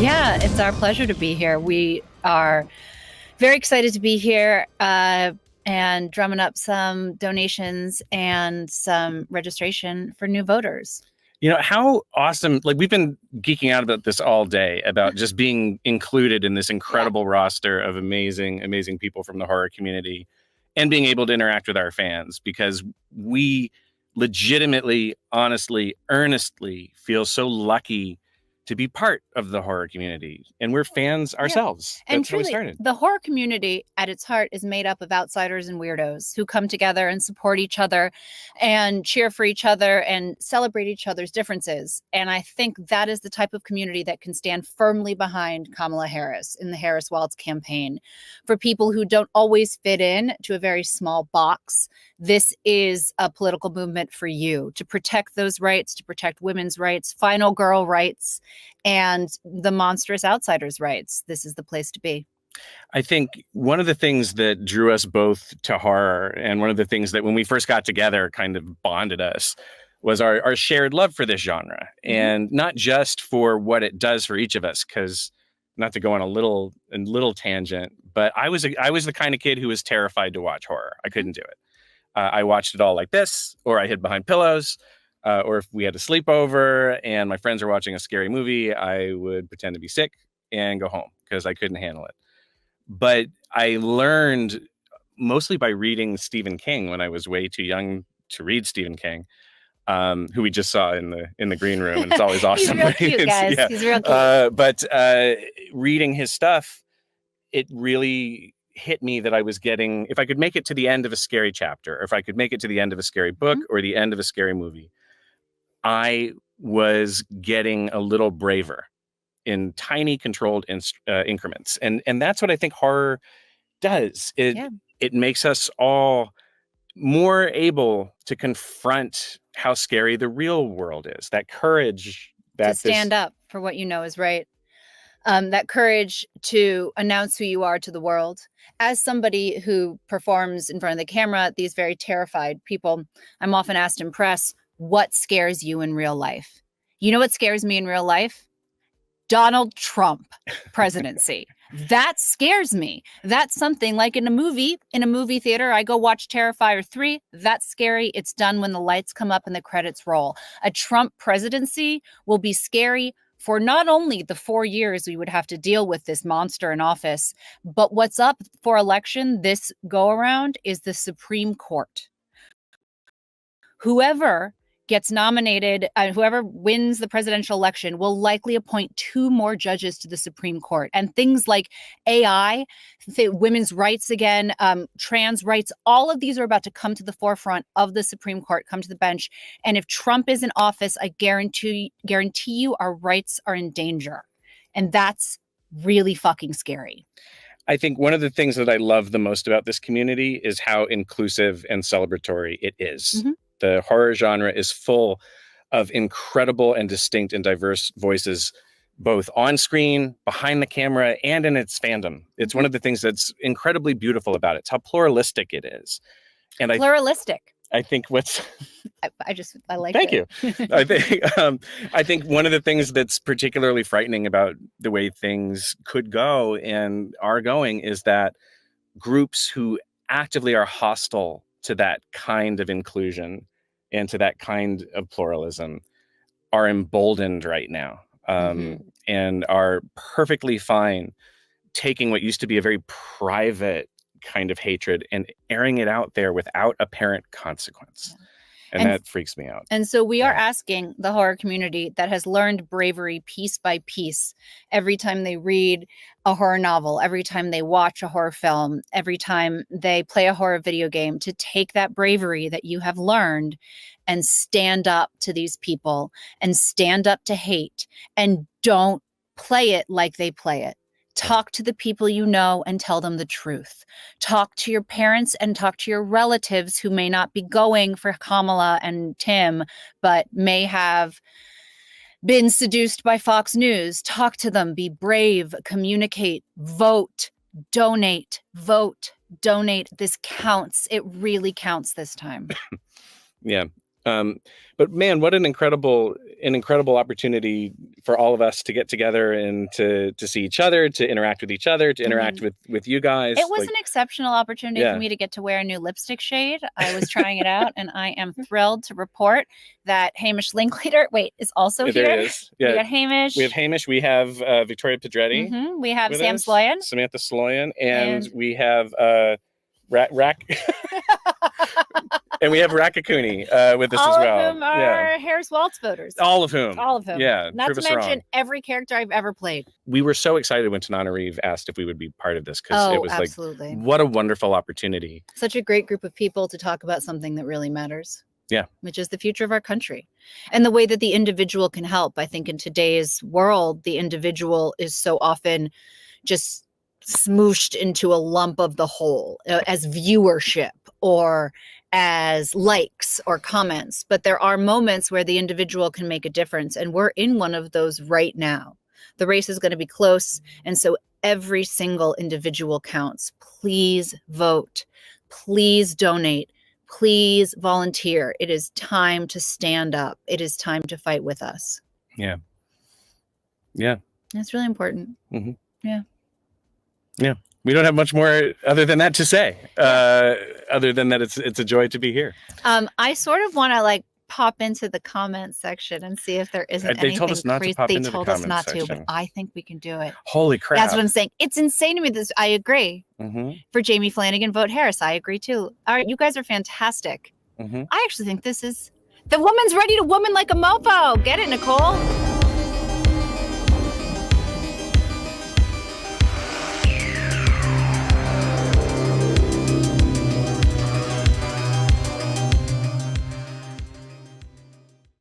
Yeah, it's our pleasure to be here. We are very excited to be here and drumming up some donations and some registration for new voters. You know, how awesome, like we've been geeking out about this all day, about just being included in this incredible roster of amazing, amazing people from the horror community and being able to interact with our fans, because we legitimately, honestly, earnestly feel so lucky to be part of the horror community. And we're fans ourselves. And That's how we truly, started. the horror community at its heart is made up of outsiders and weirdos who come together and support each other and cheer for each other and celebrate each other's differences. And I think that is the type of community that can stand firmly behind Kamala Harris in the Harris-Walz campaign. For people who don't always fit in to a very small box, this is a political movement for you to protect those rights, to protect women's rights, final girl rights, and the monstrous outsiders' rights. This is the place to be. I think one of the things that drew us both to horror, and one of the things that when we first got together kind of bonded us, was our shared love for this genre. And not just for what it does for each of us, because not to go on a little tangent, but I was the kind of kid who was terrified to watch horror. I couldn't do it. I watched it all like this, or I hid behind pillows, or if we had a sleepover and my friends were watching a scary movie, I would pretend to be sick and go home because I couldn't handle it. But I learned mostly by reading Stephen King when I was way too young to read Stephen King, who we just saw in the green room. And it's always awesome. He's real cute, guys. Yeah. He's real cute. But reading his stuff, it really hit me that I was getting, if I could make it to the end of a scary chapter, or if I could make it to the end of a scary book or the end of a scary movie, I was getting a little braver in tiny controlled increments. And that's what I think horror does. It makes us all more able to confront how scary the real world is. That courage to stand up for what you know is right. That courage to announce who you are to the world. As somebody who performs in front of the camera, these very terrified people, I'm often asked in press, what scares you in real life? You know what scares me in real life? Donald Trump presidency. That scares me. That's something like in a movie theater, I go watch Terrifier 3. That's scary. It's done when the lights come up and the credits roll. A Trump presidency will be scary for not only the 4 years we would have to deal with this monster in office, but what's up for election this go around is the Supreme Court. Whoever gets nominated, whoever wins the presidential election will likely appoint 2 more judges to the Supreme Court. And things like AI, women's rights again, trans rights, all of these are about to come to the forefront of the Supreme Court, come to the bench. And if Trump is in office, I guarantee you our rights are in danger. And that's really fucking scary. I think one of the things that I love the most about this community is how inclusive and celebratory it is. The horror genre is full of incredible and distinct and diverse voices, both on screen, behind the camera, and in its fandom. It's one of the things that's incredibly beautiful about it. It's how pluralistic it is. And pluralistic. I think what's I like Thank it. you. I think one of the things that's particularly frightening about the way things could go and are going is that groups who actively are hostile to that kind of inclusion and to that kind of pluralism are emboldened right now, and are perfectly fine taking what used to be a very private kind of hatred and airing it out there without apparent consequence. And that freaks me out. And so we are asking the horror community that has learned bravery piece by piece every time they read a horror novel, every time they watch a horror film, every time they play a horror video game, to take that bravery that you have learned and stand up to these people and stand up to hate, and don't play it like they play it. Talk to the people you know and tell them the truth. Talk to your parents and talk to your relatives who may not be going for Kamala and Tim, but may have been seduced by Fox News. Talk to them, be brave, communicate, vote, donate, vote, donate. This counts. It really counts this time. Yeah. But man, what an incredible opportunity for all of us to get together and to see each other, to interact with each other, to interact with you guys. It was an exceptional opportunity for me to get to wear a new lipstick shade. I was trying it out, and I am thrilled to report that Hamish Linklater, is also here. There he is. Yeah. We got Hamish. We have Hamish. We have Victoria Pedretti. We have Sam Sloyan. Samantha Sloyan. And we have Rack. And we have Rakakuni with us as well. All of whom are Harris Waltz voters. All of whom. Yeah. Not to mention every character I've ever played. We were so excited when Tananarive asked if we would be part of this, because it was absolutely. What a wonderful opportunity. Such a great group of people to talk about something that really matters. Yeah. Which is the future of our country and the way that the individual can help. I think in today's world, the individual is so often just smooshed into a lump of the whole as viewership or as likes or comments. But there are moments where the individual can make a difference. And we're in one of those right now. The race is going to be close. And so every single individual counts. Please vote. Please donate. Please volunteer. It is time to stand up. It is time to fight with us. Yeah. Yeah. That's really important. Mm-hmm. Yeah. Yeah. We don't have much more other than that to say, other than that it's a joy to be here. I sort of want to pop into the comments section and see if there isn't anything They told us not crazy. To pop they into told the us not section. to, but I think we can do it. Holy crap. That's what I'm saying. It's insane to me. I agree. Mm-hmm. For Jamie Flanagan, vote Harris. I agree too. All right, you guys are fantastic. Mm-hmm. I actually think this is the woman's ready to woman like a mofo. Get it, Nicole?